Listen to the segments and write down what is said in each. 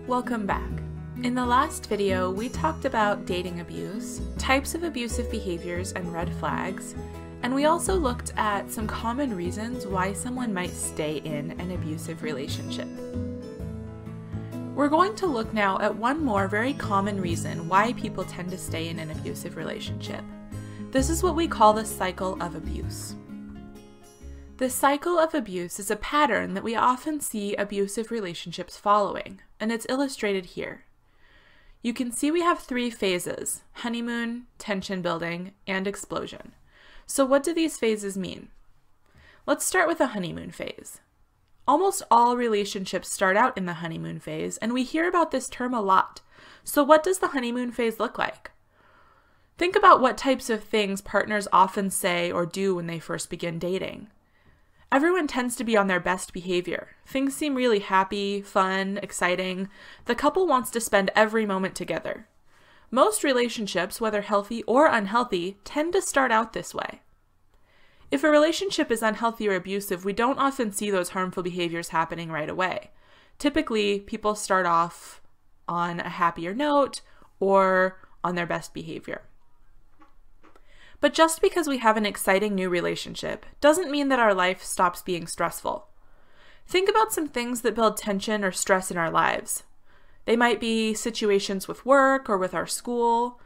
Welcome back. In the last video, we talked about dating abuse, types of abusive behaviors and red flags, and we also looked at some common reasons why someone might stay in an abusive relationship. We're going to look now at one more very common reason why people tend to stay in an abusive relationship. This is what we call the cycle of abuse. The cycle of abuse is a pattern that we often see abusive relationships following, and it's illustrated here. You can see we have three phases: honeymoon, tension building, and explosion. So what do these phases mean? Let's start with the honeymoon phase. Almost all relationships start out in the honeymoon phase, and we hear about this term a lot. So what does the honeymoon phase look like? Think about what types of things partners often say or do when they first begin dating. Everyone tends to be on their best behavior. Things seem really happy, fun, exciting. The couple wants to spend every moment together. Most relationships, whether healthy or unhealthy, tend to start out this way. If a relationship is unhealthy or abusive, we don't often see those harmful behaviors happening right away. Typically, people start off on a happier note or on their best behavior. But just because we have an exciting new relationship doesn't mean that our life stops being stressful. Think about some things that build tension or stress in our lives. They might be situations with work or with our school,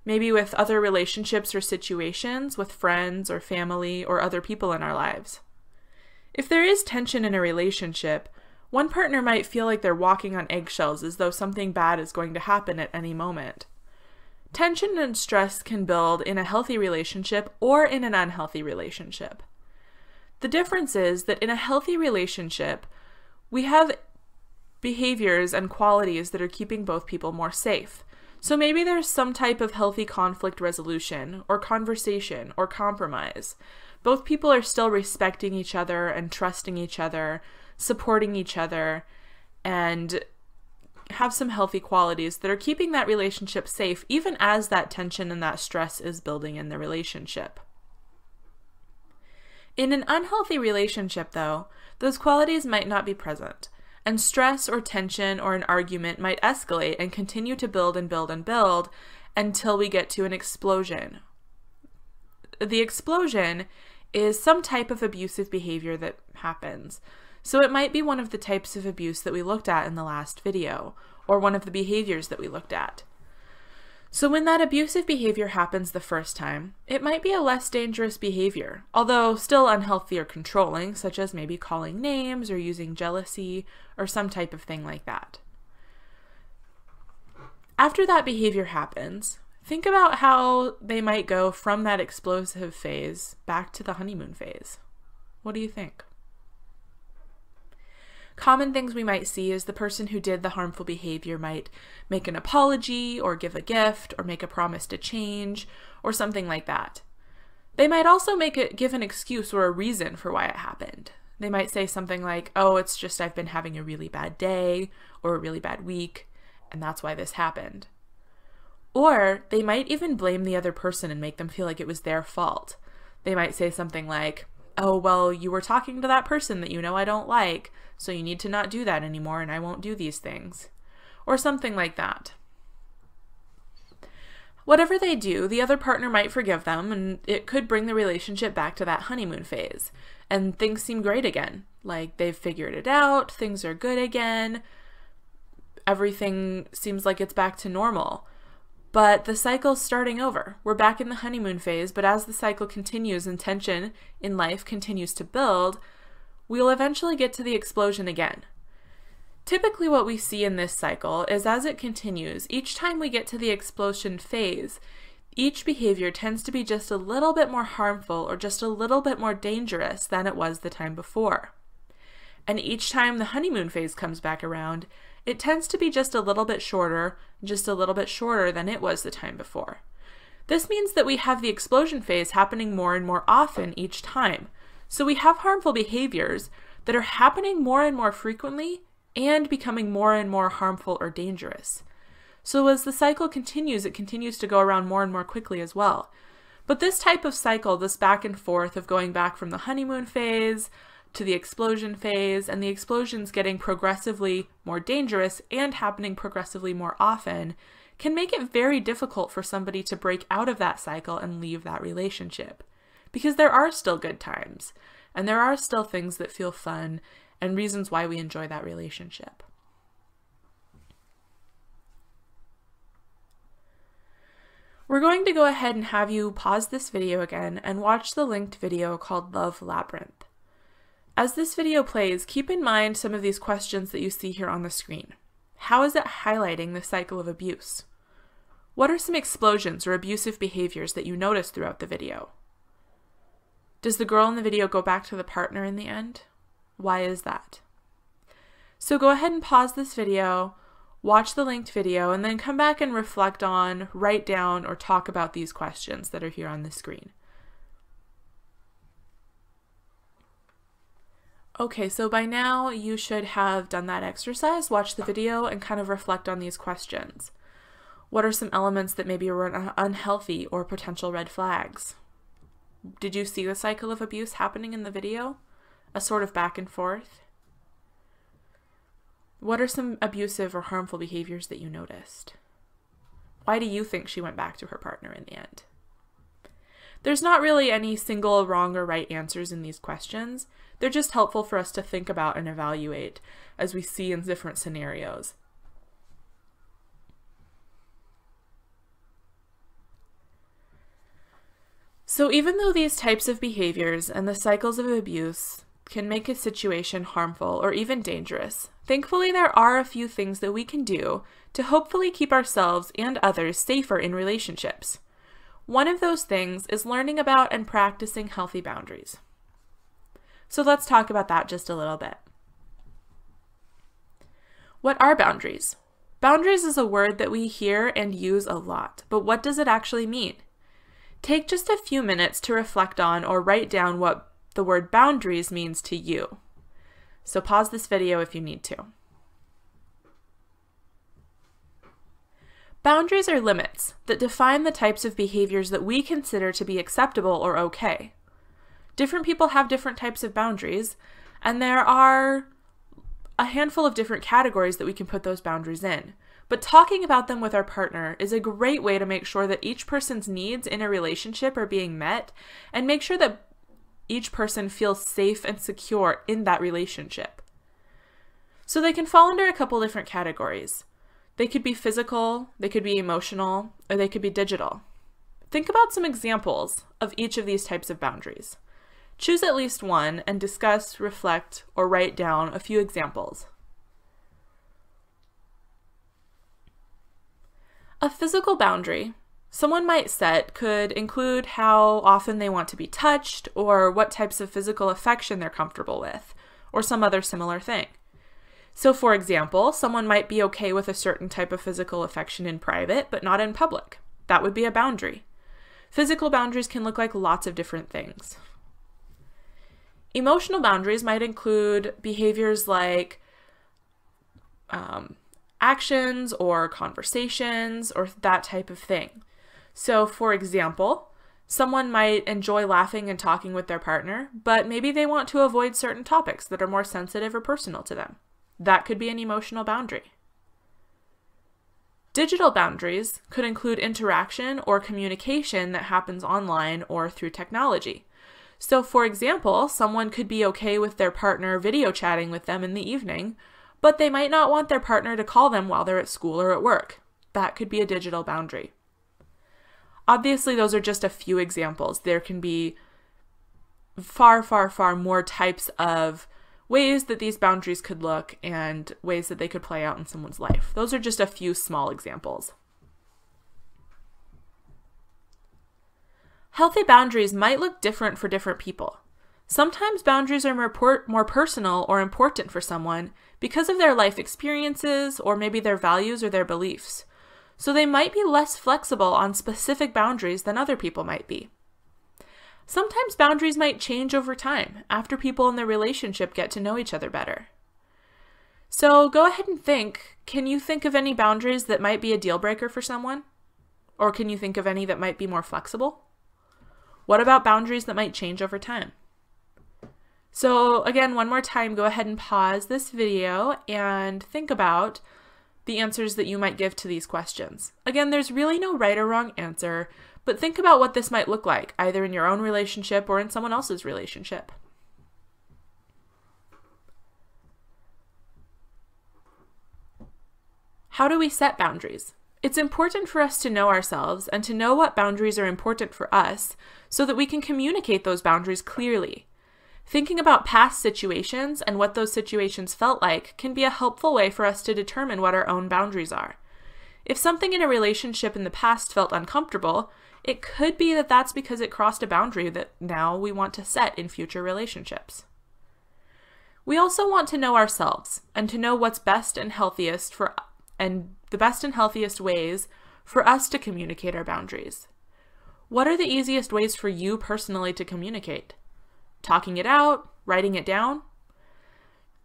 maybe with other relationships or situations with friends or family or other people in our lives. If there is tension in a relationship, one partner might feel like they're walking on eggshells as though something bad is going to happen at any moment. Tension and stress can build in a healthy relationship or in an unhealthy relationship. The difference is that in a healthy relationship, we have behaviors and qualities that are keeping both people more safe. So maybe there's some type of healthy conflict resolution or conversation or compromise. Both people are still respecting each other and trusting each other, supporting each other, and have some healthy qualities that are keeping that relationship safe even as that tension and that stress is building in the relationship. In an unhealthy relationship, though, those qualities might not be present, and stress or tension or an argument might escalate and continue to build and build and build until we get to an explosion. The explosion is some type of abusive behavior that happens. So it might be one of the types of abuse that we looked at in the last video, or one of the behaviors that we looked at. So when that abusive behavior happens the first time, it might be a less dangerous behavior, although still unhealthy or controlling, such as maybe calling names or using jealousy or some type of thing like that. After that behavior happens, think about how they might go from that explosive phase back to the honeymoon phase. What do you think? Common things we might see is the person who did the harmful behavior might make an apology or give a gift or make a promise to change or something like that. They might also give an excuse or a reason for why it happened. They might say something like, "Oh, it's just I've been having a really bad day or a really bad week, and that's why this happened." Or they might even blame the other person and make them feel like it was their fault. They might say something like, "Oh, well, you were talking to that person that you know I don't like, so you need to not do that anymore and I won't do these things." Or something like that. Whatever they do, the other partner might forgive them, and it could bring the relationship back to that honeymoon phase. And things seem great again. Like they've figured it out, things are good again, everything seems like it's back to normal. But the cycle's starting over. We're back in the honeymoon phase, but as the cycle continues and tension in life continues to build, we'll eventually get to the explosion again. Typically what we see in this cycle is as it continues, each time we get to the explosion phase, each behavior tends to be just a little bit more harmful or just a little bit more dangerous than it was the time before. And each time the honeymoon phase comes back around, it tends to be just a little bit shorter than it was the time before. This means that we have the explosion phase happening more and more often each time. So we have harmful behaviors that are happening more and more frequently and becoming more and more harmful or dangerous. So as the cycle continues, it continues to go around more and more quickly as well. But this type of cycle, this back and forth of going back from the honeymoon phase to the explosion phase, and the explosions getting progressively more dangerous and happening progressively more often, can make it very difficult for somebody to break out of that cycle and leave that relationship. Because there are still good times, and there are still things that feel fun, and reasons why we enjoy that relationship. We're going to go ahead and have you pause this video again and watch the linked video called Love Labyrinth. As this video plays, keep in mind some of these questions that you see here on the screen. How is it highlighting the cycle of abuse? What are some explosions or abusive behaviors that you notice throughout the video? Does the girl in the video go back to the partner in the end? Why is that? So go ahead and pause this video, watch the linked video, and then come back and reflect on, write down, or talk about these questions that are here on the screen. Okay, so by now you should have done that exercise, watch the video, and kind of reflect on these questions. What are some elements that maybe were unhealthy or potential red flags? Did you see the cycle of abuse happening in the video? A sort of back and forth? What are some abusive or harmful behaviors that you noticed? Why do you think she went back to her partner in the end? There's not really any single wrong or right answers in these questions. They're just helpful for us to think about and evaluate as we see in different scenarios. So even though these types of behaviors and the cycles of abuse can make a situation harmful or even dangerous, thankfully there are a few things that we can do to hopefully keep ourselves and others safer in relationships. One of those things is learning about and practicing healthy boundaries. So let's talk about that just a little bit. What are boundaries? Boundaries is a word that we hear and use a lot, but what does it actually mean? Take just a few minutes to reflect on or write down what the word boundaries means to you. So pause this video if you need to. Boundaries are limits that define the types of behaviors that we consider to be acceptable or okay. Different people have different types of boundaries, and there are a handful of different categories that we can put those boundaries in. But talking about them with our partner is a great way to make sure that each person's needs in a relationship are being met, and make sure that each person feels safe and secure in that relationship. So they can fall under a couple different categories. They could be physical, they could be emotional, or they could be digital. Think about some examples of each of these types of boundaries. Choose at least one and discuss, reflect, or write down a few examples. A physical boundary someone might set could include how often they want to be touched, or what types of physical affection they're comfortable with, or some other similar thing. So for example, someone might be okay with a certain type of physical affection in private, but not in public. That would be a boundary. Physical boundaries can look like lots of different things. Emotional boundaries might include behaviors like actions or conversations or that type of thing. So for example, someone might enjoy laughing and talking with their partner, but maybe they want to avoid certain topics that are more sensitive or personal to them. That could be an emotional boundary. Digital boundaries could include interaction or communication that happens online or through technology. So for example, someone could be okay with their partner video chatting with them in the evening, but they might not want their partner to call them while they're at school or at work. That could be a digital boundary. Obviously, those are just a few examples. There can be far, far, far more types of ways that these boundaries could look and ways that they could play out in someone's life. Those are just a few small examples. Healthy boundaries might look different for different people. Sometimes boundaries are more personal or important for someone because of their life experiences or maybe their values or their beliefs. So they might be less flexible on specific boundaries than other people might be. Sometimes boundaries might change over time after people in the relationship get to know each other better. So go ahead and think, can you think of any boundaries that might be a deal breaker for someone? Or can you think of any that might be more flexible? What about boundaries that might change over time? So again, one more time, go ahead and pause this video and think about the answers that you might give to these questions. Again, there's really no right or wrong answer, but think about what this might look like, either in your own relationship or in someone else's relationship. How do we set boundaries? It's important for us to know ourselves and to know what boundaries are important for us so that we can communicate those boundaries clearly. Thinking about past situations and what those situations felt like can be a helpful way for us to determine what our own boundaries are. If something in a relationship in the past felt uncomfortable, it could be that that's because it crossed a boundary that now we want to set in future relationships. We also want to know ourselves and to know what's best and healthiest the best and healthiest ways for us to communicate our boundaries. What are the easiest ways for you personally to communicate? Talking it out, writing it down?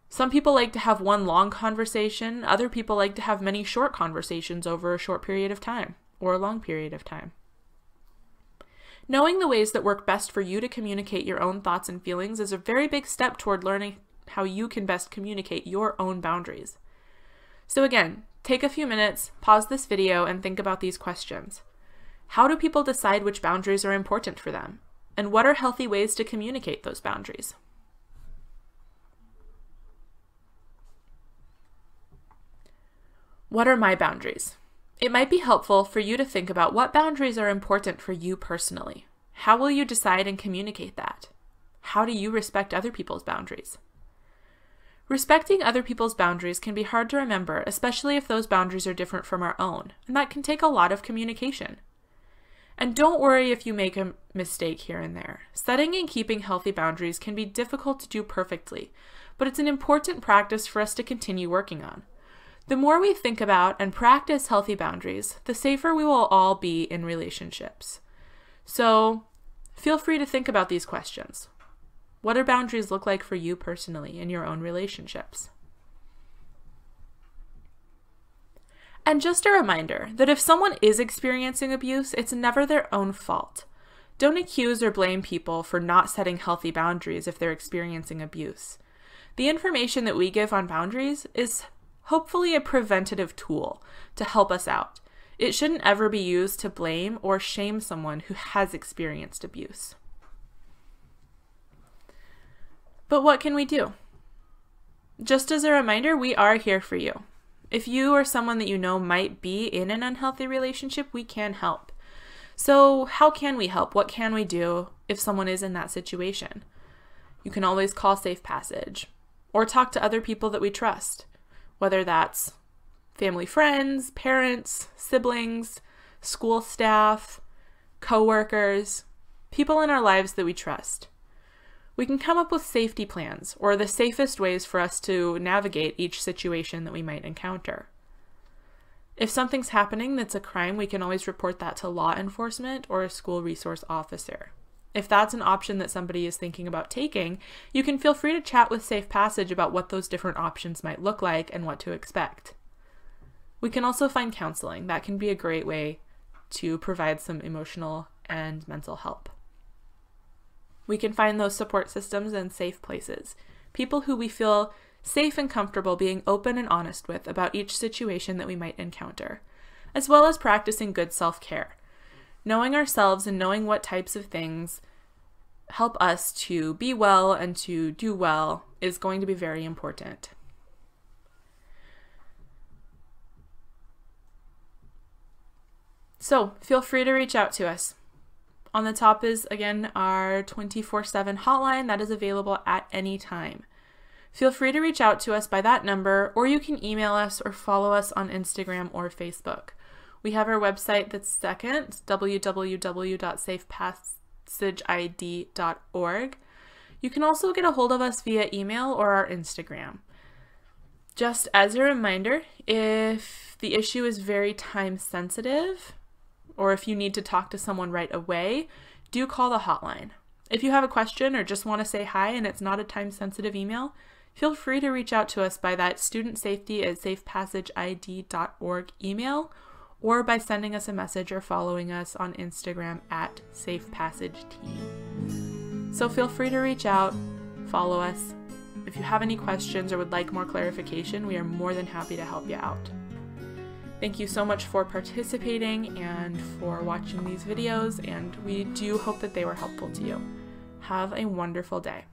Some people like to have one long conversation. Other people like to have many short conversations over a short period of time or a long period of time. Knowing the ways that work best for you to communicate your own thoughts and feelings is a very big step toward learning how you can best communicate your own boundaries. So again, take a few minutes, pause this video, and think about these questions. How do people decide which boundaries are important for them? And what are healthy ways to communicate those boundaries? What are my boundaries? It might be helpful for you to think about what boundaries are important for you personally. How will you decide and communicate that? How do you respect other people's boundaries? Respecting other people's boundaries can be hard to remember, especially if those boundaries are different from our own, and that can take a lot of communication. And don't worry if you make a mistake here and there. Setting and keeping healthy boundaries can be difficult to do perfectly, but it's an important practice for us to continue working on. The more we think about and practice healthy boundaries, the safer we will all be in relationships. So feel free to think about these questions. What do boundaries look like for you personally in your own relationships? And just a reminder that if someone is experiencing abuse, it's never their own fault. Don't accuse or blame people for not setting healthy boundaries if they're experiencing abuse. The information that we give on boundaries is hopefully a preventative tool to help us out. It shouldn't ever be used to blame or shame someone who has experienced abuse. But what can we do? Just as a reminder, we are here for you. If you or someone that you know might be in an unhealthy relationship, we can help. So how can we help? What can we do if someone is in that situation? You can always call Safe Passage or talk to other people that we trust, whether that's family, friends, parents, siblings, school staff, coworkers, people in our lives that we trust. We can come up with safety plans or the safest ways for us to navigate each situation that we might encounter. If something's happening that's a crime, we can always report that to law enforcement or a school resource officer. If that's an option that somebody is thinking about taking, you can feel free to chat with Safe Passage about what those different options might look like and what to expect. We can also find counseling. That can be a great way to provide some emotional and mental help. We can find those support systems in safe places, people who we feel safe and comfortable being open and honest with about each situation that we might encounter, as well as practicing good self-care. Knowing ourselves and knowing what types of things help us to be well and to do well is going to be very important. So feel free to reach out to us. On the top is, again, our 24/7 hotline that is available at any time. Feel free to reach out to us by that number, or you can email us or follow us on Instagram or Facebook. We have our website that's second, www.safepassageid.org. You can also get a hold of us via email or our Instagram. Just as a reminder, if the issue is very time sensitive, or if you need to talk to someone right away, do call the hotline. If you have a question or just want to say hi and it's not a time-sensitive email, feel free to reach out to us by that studentsafety@safepassageid.org email, or by sending us a message or following us on Instagram @SafePassageTeam. So feel free to reach out, follow us. If you have any questions or would like more clarification, we are more than happy to help you out. Thank you so much for participating and for watching these videos, and we do hope that they were helpful to you. Have a wonderful day.